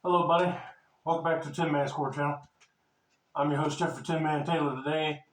Hello, buddy. Welcome back to Tin Man Score Channel. I'm your host, Jeffrey Tin Man Taylor. Today,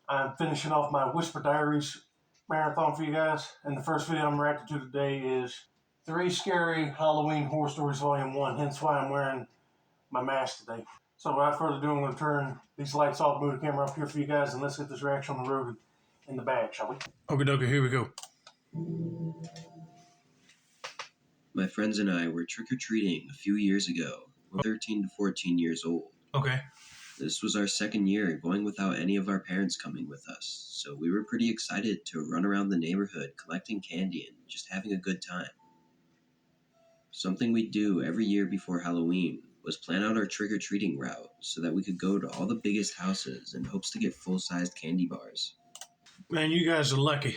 I'm finishing off my Whispered Diaries marathon for you guys. And the first video I'm reacting to today is 3 Scary Halloween Horror Stories Vol.1, hence why I'm wearing my mask today. So without further ado, I'm going to turn these lights off, move the camera up here for you guys, and let's get this reaction on the road in the bag, shall we? Okay, here we go. My friends and I were trick-or-treating a few years ago. We're 13 to 14 years old. Okay. This was our second year going without any of our parents coming with us, so we were pretty excited to run around the neighborhood collecting candy and just having a good time. Something we'd do every year before Halloween was plan out our trick-or-treating route so that we could go to all the biggest houses in hopes to get full-sized candy bars. Man, you guys are lucky.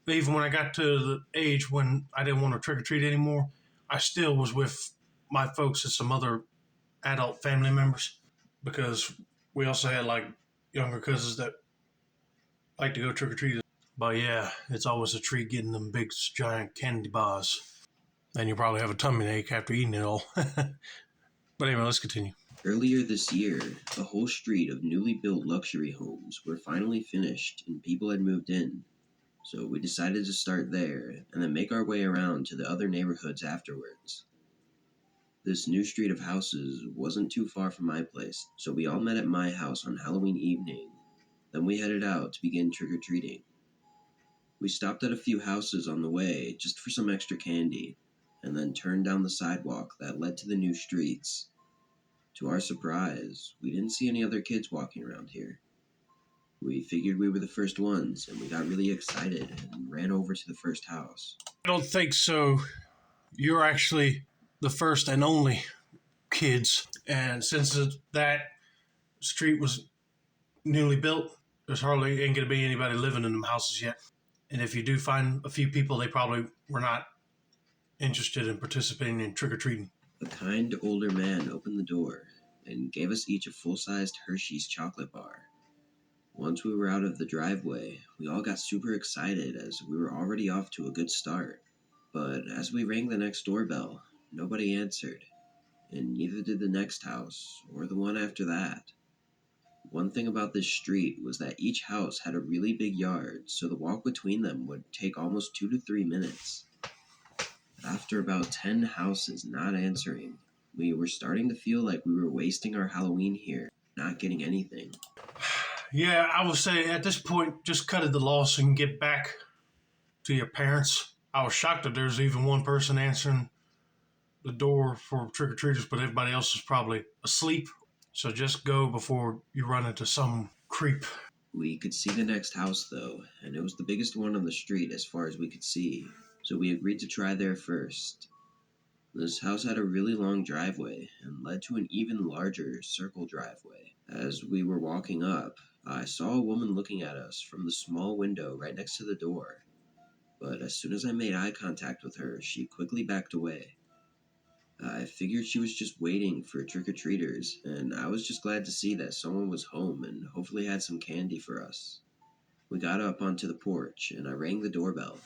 Even when I got to the age when I didn't want to trick-or-treat anymore, I still was with my folks and some other adult family members because we also had like younger cousins that like to go trick-or-treat. But yeah, it's always a treat getting them big giant candy bars. And you probably have a tummy ache after eating it all. But anyway, let's continue. Earlier this year, a whole street of newly built luxury homes were finally finished and people had moved in. So we decided to start there and then make our way around to the other neighborhoods afterwards. This new street of houses wasn't too far from my place, so we all met at my house on Halloween evening. Then we headed out to begin trick-or-treating. We stopped at a few houses on the way just for some extra candy, and then turned down the sidewalk that led to the new streets. To our surprise, we didn't see any other kids walking around here. We figured we were the first ones, and we got really excited and ran over to the first house. I don't think so. You're actually the first and only kids. And since that street was newly built, there's hardly ain't going to be anybody living in them houses yet. And if you do find a few people, they probably were not interested in participating in trick-or-treating. A kind older man opened the door and gave us each a full-sized Hershey's chocolate bar. Once we were out of the driveway, we all got super excited as we were already off to a good start. But as we rang the next doorbell, nobody answered, and neither did the next house or the one after that. One thing about this street was that each house had a really big yard, so the walk between them would take almost 2 to 3 minutes. After about 10 houses not answering, we were starting to feel like we were wasting our Halloween here, not getting anything. Yeah, I would say at this point, just cut it the loss and get back to your parents. I was shocked that there's even one person answering the door for trick-or-treaters, but everybody else is probably asleep. So just go before you run into some creep. We could see the next house, though, and it was the biggest one on the street as far as we could see, so we agreed to try there first. This house had a really long driveway and led to an even larger circle driveway. As we were walking up, I saw a woman looking at us from the small window right next to the door. But as soon as I made eye contact with her, she quickly backed away. I figured she was just waiting for trick-or-treaters, and I was just glad to see that someone was home and hopefully had some candy for us. We got up onto the porch, and I rang the doorbell.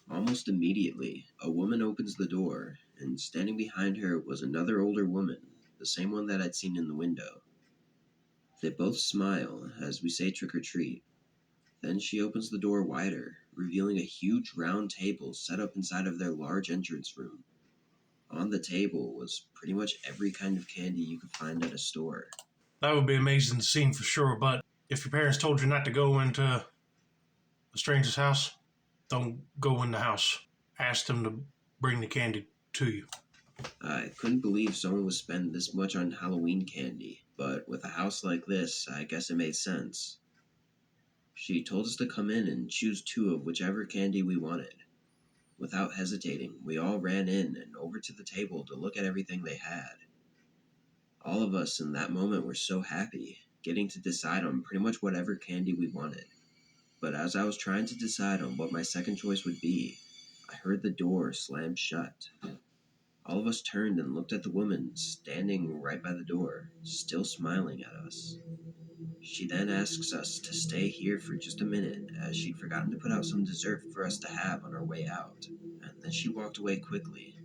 Almost immediately, a woman opens the door, and standing behind her was another older woman, the same one that I'd seen in the window. They both smile as we say trick-or-treat. Then she opens the door wider, revealing a huge round table set up inside of their large entrance room. On the table was pretty much every kind of candy you could find at a store. That would be amazing to see for sure, but if your parents told you not to go into a stranger's house, don't go in the house. Ask them to bring the candy to you. I couldn't believe someone would spend this much on Halloween candy, but with a house like this, I guess it made sense. She told us to come in and choose 2 of whichever candy we wanted. Without hesitating, we all ran in and over to the table to look at everything they had. All of us in that moment were so happy, getting to decide on pretty much whatever candy we wanted. But as I was trying to decide on what my second choice would be, I heard the door slam shut. All of us turned and looked at the woman standing right by the door, still smiling at us. She then asks us to stay here for just a minute as she'd forgotten to put out some dessert for us to have on our way out, and then she walked away quickly.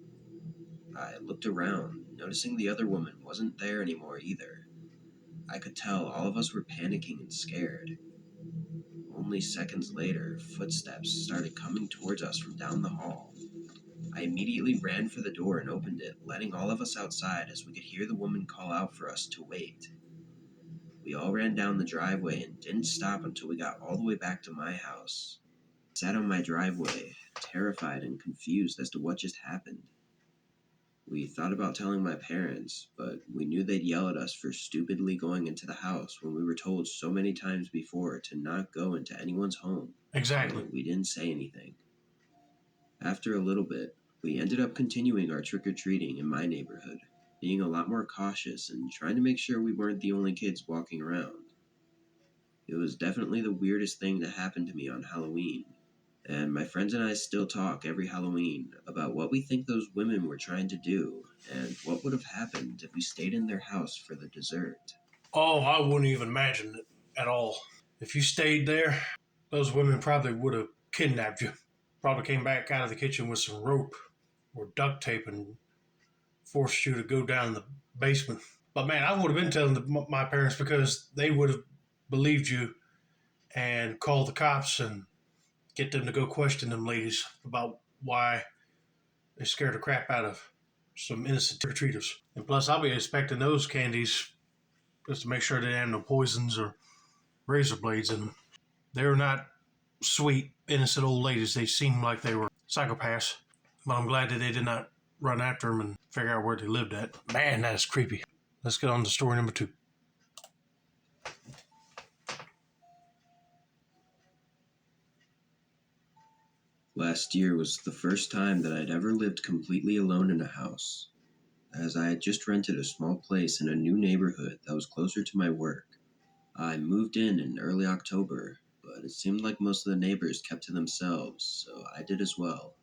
I looked around, noticing the other woman wasn't there anymore either. I could tell all of us were panicking and scared. Only seconds later, footsteps started coming towards us from down the hall. I immediately ran for the door and opened it, letting all of us outside as we could hear the woman call out for us to wait. We all ran down the driveway and didn't stop until we got all the way back to my house. I sat on my driveway, terrified and confused as to what just happened. We thought about telling my parents, but we knew they'd yell at us for stupidly going into the house when we were told so many times before to not go into anyone's home. Exactly. So we didn't say anything. After a little bit, we ended up continuing our trick-or-treating in my neighborhood, being a lot more cautious and trying to make sure we weren't the only kids walking around. It was definitely the weirdest thing to happen to me on Halloween, and my friends and I still talk every Halloween about what we think those women were trying to do and what would have happened if we stayed in their house for the dessert. Oh, I wouldn't even imagine it at all. If you stayed there, those women probably would have kidnapped you. Probably came back out of the kitchen with some rope or duct tape and forced you to go down the basement. But man, I would have been telling my parents because they would have believed you and called the cops and get them to go question them ladies about why they scared the crap out of some innocent trick-or-treaters. And plus, I'll be expecting those candies just to make sure they didn't have no poisons or razor blades in them. They were not sweet, innocent old ladies. They seemed like they were psychopaths. But I'm glad that they did not run after them and figure out where they lived at. Man, that is creepy. Let's get on to story number 2. Last year was the first time that I'd ever lived completely alone in a house, as I had just rented a small place in a new neighborhood that was closer to my work. I moved in early October, but it seemed like most of the neighbors kept to themselves, so I did as well.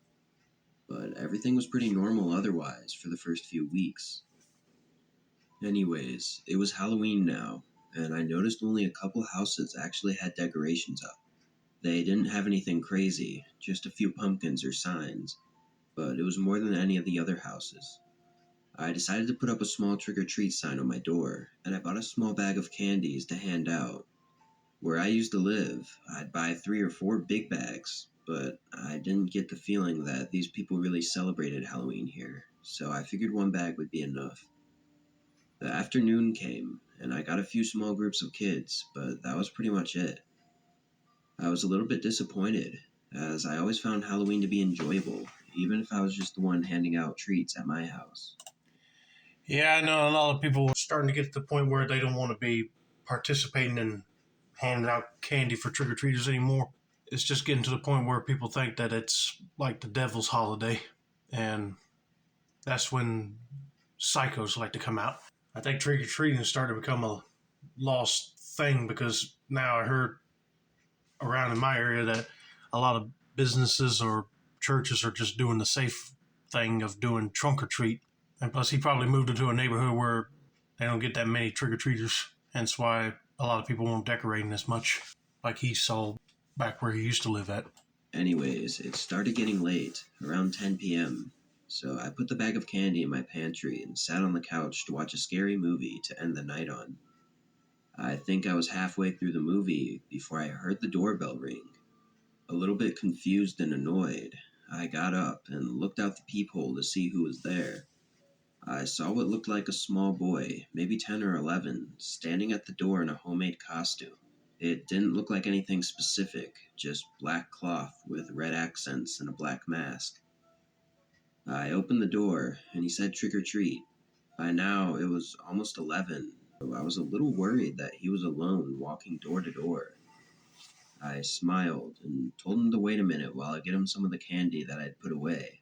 But everything was pretty normal otherwise for the first few weeks. Anyways, it was Halloween now, and I noticed only a couple houses actually had decorations up. They didn't have anything crazy, just a few pumpkins or signs, but it was more than any of the other houses. I decided to put up a small trick-or-treat sign on my door, and I bought a small bag of candies to hand out. Where I used to live, I'd buy 3 or 4 big bags, but I didn't get the feeling that these people really celebrated Halloween here, so I figured 1 bag would be enough. The afternoon came, and I got a few small groups of kids, but that was pretty much it. I was a little bit disappointed, as I always found Halloween to be enjoyable, even if I was just the one handing out treats at my house. Yeah, I know a lot of people are starting to get to the point where they don't want to be participating in handing out candy for trick or treaters anymore. It's just getting to the point where people think that it's like the devil's holiday, and that's when psychos like to come out. I think trick or treating is starting to become a lost thing because now I heard around in my area that a lot of businesses or churches are just doing the safe thing of doing trunk or treat. And plus, he probably moved into a neighborhood where they don't get that many trick or treaters. Hence why a lot of people won't decorate as much like he saw back where he used to live at. Anyways, it started getting late, around 10 p.m., so I put the bag of candy in my pantry and sat on the couch to watch a scary movie to end the night on. I think I was halfway through the movie before I heard the doorbell ring. A little bit confused and annoyed, I got up and looked out the peephole to see who was there. I saw what looked like a small boy, maybe 10 or 11, standing at the door in a homemade costume. It didn't look like anything specific, just black cloth with red accents and a black mask. I opened the door, and he said trick or treat. By now, it was almost 11, so I was a little worried that he was alone walking door to door. I smiled and told him to wait a minute while I get him some of the candy that I'd put away.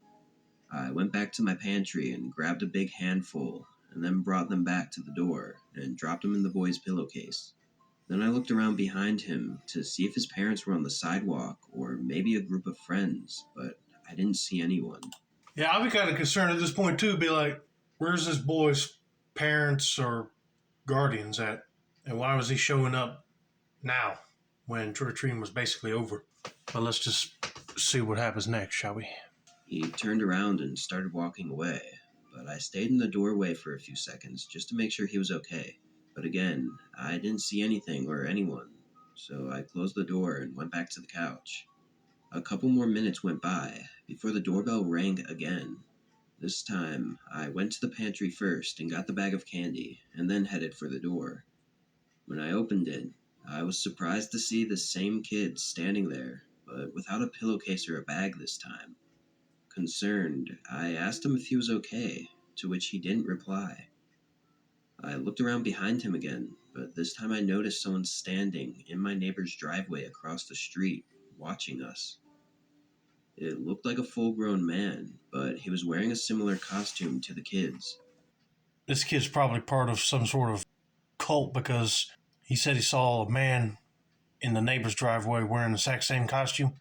I went back to my pantry and grabbed a big handful, and then brought them back to the door and dropped them in the boy's pillowcase. Then I looked around behind him to see if his parents were on the sidewalk or maybe a group of friends, but I didn't see anyone. Yeah, I'll be kind of concerned at this point too. Be like, where's this boy's parents or guardians at, and why was he showing up now when trick or treating was basically over? But let's just see what happens next, shall we? He turned around and started walking away. but I stayed in the doorway for a few seconds just to make sure he was okay. But again, I didn't see anything or anyone, so I closed the door and went back to the couch. A couple more minutes went by before the doorbell rang again. This time, I went to the pantry first and got the bag of candy, and then headed for the door. When I opened it, I was surprised to see the same kid standing there, but without a pillowcase or a bag this time. Concerned, I asked him if he was okay, to which he didn't reply. I looked around behind him again, but this time I noticed someone standing in my neighbor's driveway across the street, watching us. It looked like a full grown man, but he was wearing a similar costume to the kids. This kid's probably part of some sort of cult because he said he saw a man in the neighbor's driveway wearing the exact same costume.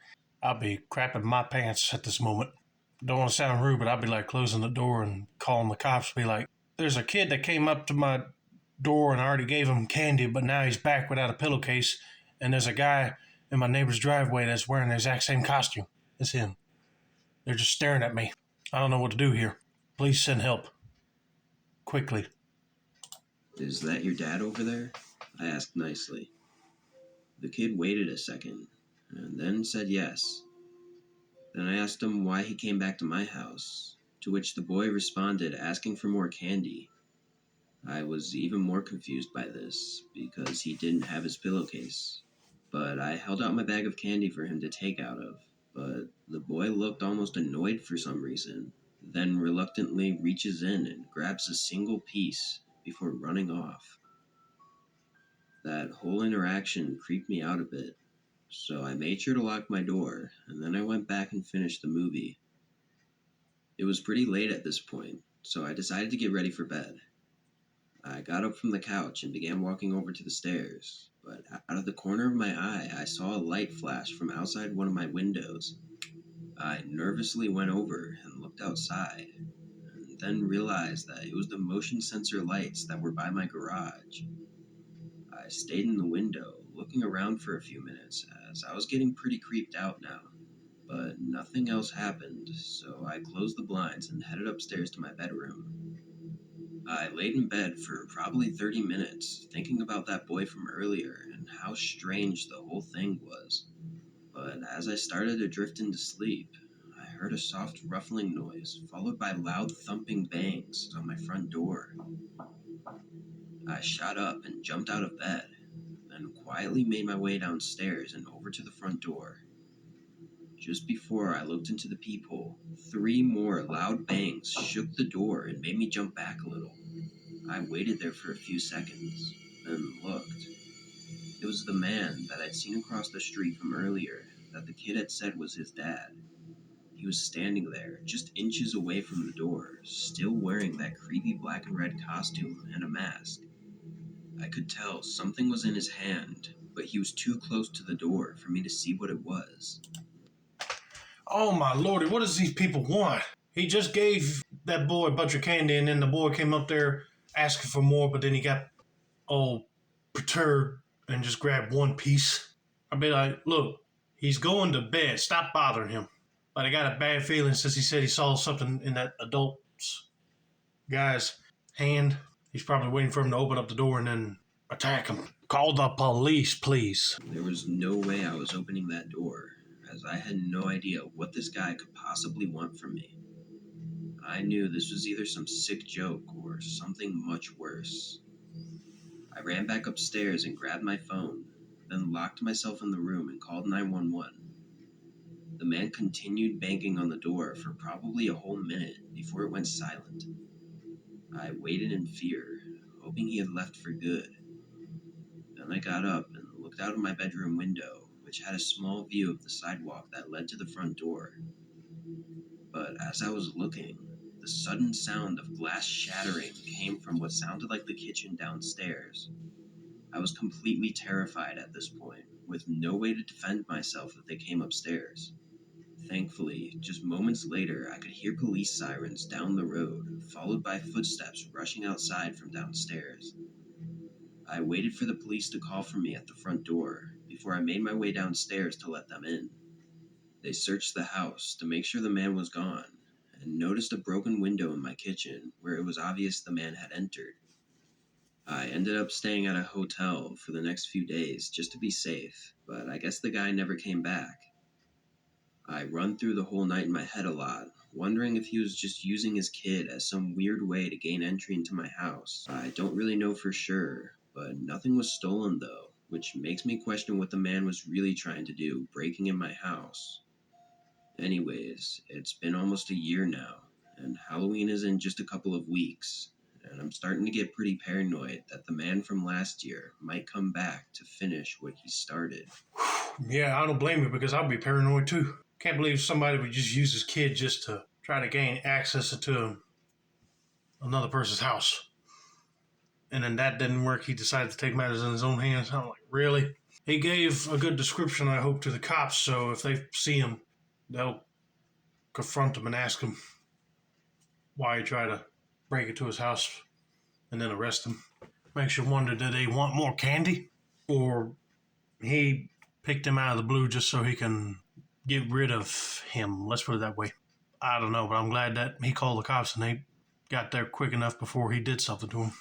I'd be crapping my pants at this moment. Don't want to sound rude, but I'd be like closing the door and calling the cops. Be like, "There's a kid that came up to my door and I already gave him candy, but now he's back without a pillowcase. And there's a guy in my neighbor's driveway that's wearing the exact same costume as him. They're just staring at me. I don't know what to do here. Please send help. Quickly." Is that your dad over there? I asked nicely. The kid waited a second, and then said yes. Then I asked him why he came back to my house, to which the boy responded asking for more candy. I was even more confused by this, because he didn't have his pillowcase. But I held out my bag of candy for him to take out of, but the boy looked almost annoyed for some reason, then reluctantly reaches in and grabs a single piece before running off. That whole interaction creeped me out a bit, so I made sure to lock my door, and then I went back and finished the movie. It was pretty late at this point, so I decided to get ready for bed. I got up from the couch and began walking over to the stairs, but out of the corner of my eye, I saw a light flash from outside one of my windows. I nervously went over and looked outside, and then realized that it was the motion sensor lights that were by my garage. I stayed in the window, looking around for a few minutes, as I was getting pretty creeped out now. But nothing else happened, so I closed the blinds and headed upstairs to my bedroom. I laid in bed for probably 30 minutes, thinking about that boy from earlier and how strange the whole thing was. But as I started to drift into sleep, I heard a soft ruffling noise, followed by loud thumping bangs on my front door. I shot up and jumped out of bed, then quietly made my way downstairs and over to the front door. Just before I looked into the peephole, 3 more loud bangs shook the door and made me jump back a little. I waited there for a few seconds, then looked. It was the man that I'd seen across the street from earlier that the kid had said was his dad. He was standing there, just inches away from the door, still wearing that creepy black and red costume and a mask. I could tell something was in his hand, but he was too close to the door for me to see what it was. Oh my lordy, what does these people want? He just gave that boy a bunch of candy and then the boy came up there asking for more, but then he got all perturbed and just grabbed one piece. I'd be like, look, he's going to bed. Stop bothering him. But I got a bad feeling since he said he saw something in that adult guy's hand. He's probably waiting for him to open up the door and then attack him. Call the police, please. There was no way I was opening that door, as I had no idea what this guy could possibly want from me. I knew this was either some sick joke or something much worse. I ran back upstairs and grabbed my phone, then locked myself in the room and called 911. The man continued banging on the door for probably a whole minute before it went silent. I waited in fear, hoping he had left for good. Then I got up and looked out of my bedroom window, which had a small view of the sidewalk that led to the front door. But as I was looking, the sudden sound of glass shattering came from what sounded like the kitchen downstairs. I was completely terrified at this point, with no way to defend myself if they came upstairs. Thankfully, just moments later, I could hear police sirens down the road, followed by footsteps rushing outside from downstairs. I waited for the police to call for me at the front door before I made my way downstairs to let them in. They searched the house to make sure the man was gone, and noticed a broken window in my kitchen where it was obvious the man had entered. I ended up staying at a hotel for the next few days just to be safe, but I guess the guy never came back. I run through the whole night in my head a lot, wondering if he was just using his kid as some weird way to gain entry into my house. I don't really know for sure, but nothing was stolen though, which makes me question what the man was really trying to do, breaking in my house. Anyways, it's been almost a year now, and Halloween is in just a couple of weeks, and I'm starting to get pretty paranoid that the man from last year might come back to finish what he started. Yeah, I don't blame you because I'll be paranoid too. Can't believe somebody would just use his kid just to try to gain access to another person's house. And then that didn't work. He decided to take matters in his own hands. I'm like, really? He gave a good description, I hope, to the cops. So if they see him, they'll confront him and ask him why he tried to break into his house and then arrest him. Makes you wonder, did they want more candy? Or he picked him out of the blue just so he can get rid of him. Let's put it that way. I don't know, but I'm glad that he called the cops and they got there quick enough before he did something to him.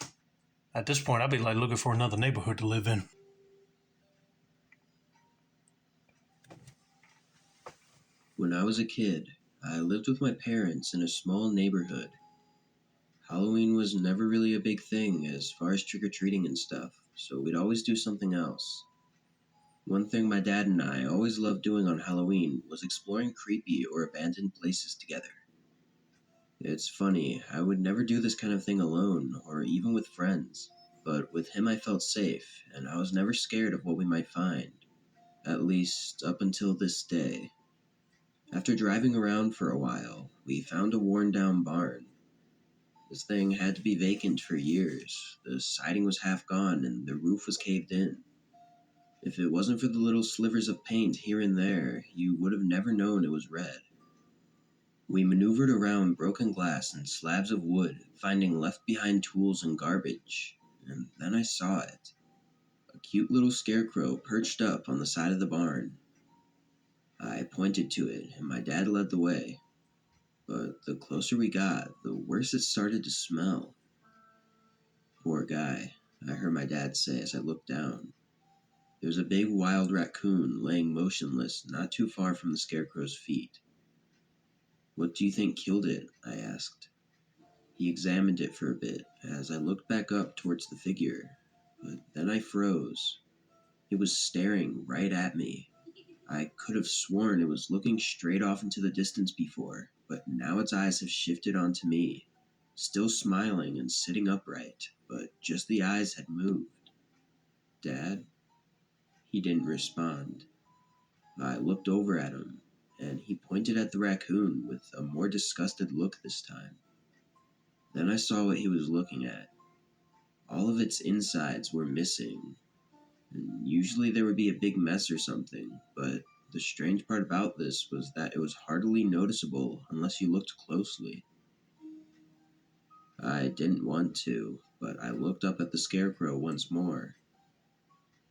At this point, I'd be like looking for another neighborhood to live in. When I was a kid, I lived with my parents in a small neighborhood. Halloween was never really a big thing as far as trick-or-treating and stuff, so we'd always do something else. One thing my dad and I always loved doing on Halloween was exploring creepy or abandoned places together. It's funny, I would never do this kind of thing alone or even with friends, but with him I felt safe and I was never scared of what we might find, at least up until this day. After driving around for a while, we found a worn down barn. This thing had to be vacant for years. The siding was half gone and the roof was caved in. If it wasn't for the little slivers of paint here and there, you would have never known it was red. We maneuvered around broken glass and slabs of wood, finding left behind tools and garbage, and then I saw it. A cute little scarecrow perched up on the side of the barn. I pointed to it, and my dad led the way. But the closer we got, the worse it started to smell. Poor guy, I heard my dad say as I looked down. There was a big wild raccoon laying motionless not too far from the scarecrow's feet. What do you think killed it? I asked. He examined it for a bit as I looked back up towards the figure, but then I froze. It was staring right at me. I could have sworn it was looking straight off into the distance before, but now its eyes have shifted onto me, still smiling and sitting upright, but just the eyes had moved. Dad? He didn't respond. I looked over at him, and he pointed at the raccoon with a more disgusted look this time. Then I saw what he was looking at. All of its insides were missing, and usually there would be a big mess or something, but the strange part about this was that it was hardly noticeable unless you looked closely. I didn't want to, but I looked up at the scarecrow once more.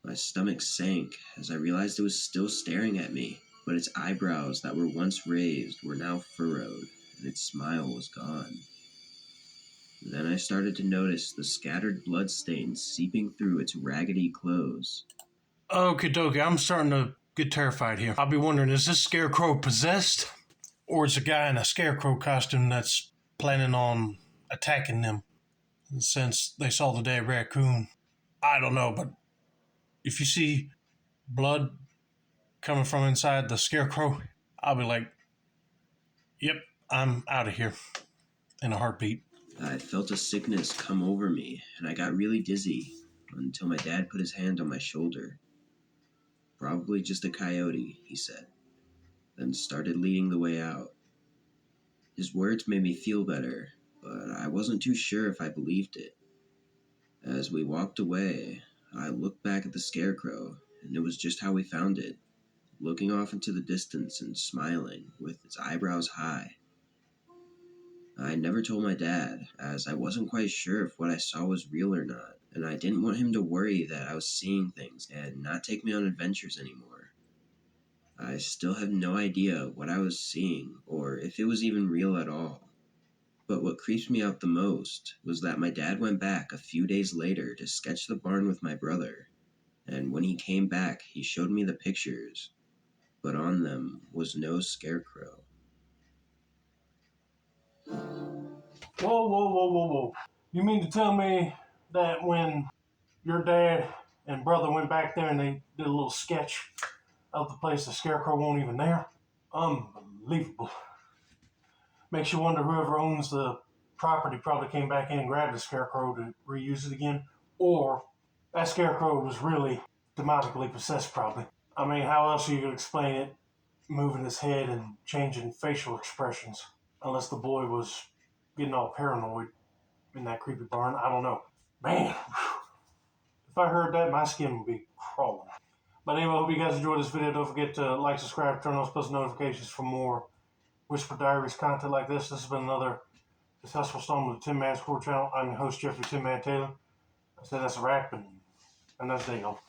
My stomach sank as I realized it was still staring at me, but its eyebrows that were once raised were now furrowed, and its smile was gone. Then I started to notice the scattered bloodstains seeping through its raggedy clothes. Okie dokie, I'm starting to get terrified here. I'll be wondering, is this scarecrow possessed? Or is a guy in a scarecrow costume that's planning on attacking them since they saw the dead raccoon? I don't know, but if you see blood coming from inside the scarecrow, I'll be like, yep, I'm out of here in a heartbeat. I felt a sickness come over me, and I got really dizzy until my dad put his hand on my shoulder. Probably just a coyote, he said, then started leading the way out. His words made me feel better, but I wasn't too sure if I believed it. As we walked away, I looked back at the scarecrow, and it was just how we found it, looking off into the distance and smiling, with its eyebrows high. I never told my dad, as I wasn't quite sure if what I saw was real or not, and I didn't want him to worry that I was seeing things and not take me on adventures anymore. I still have no idea what I was seeing or if it was even real at all. But what creeps me out the most was that my dad went back a few days later to sketch the barn with my brother, and when he came back, he showed me the pictures, but on them was no scarecrow. Whoa. You mean to tell me that when your dad and brother went back there and they did a little sketch of the place, the scarecrow wasn't even there? Unbelievable. Makes you wonder whoever owns the property probably came back in and grabbed the scarecrow to reuse it again. Or that scarecrow was really demonically possessed, probably. I mean, how else are you going to explain it moving his head and changing facial expressions? Unless the boy was getting all paranoid in that creepy barn. I don't know. Man, if I heard that, my skin would be crawling. But anyway, I hope you guys enjoyed this video. Don't forget to like, subscribe, turn on those post notifications for more Whispered Diaries content like this. This has been another successful installment of the Tin Man Score channel. I'm your host, Jeffrey Tin Man Taylor. I said that's a wrap, and that's day, y'all.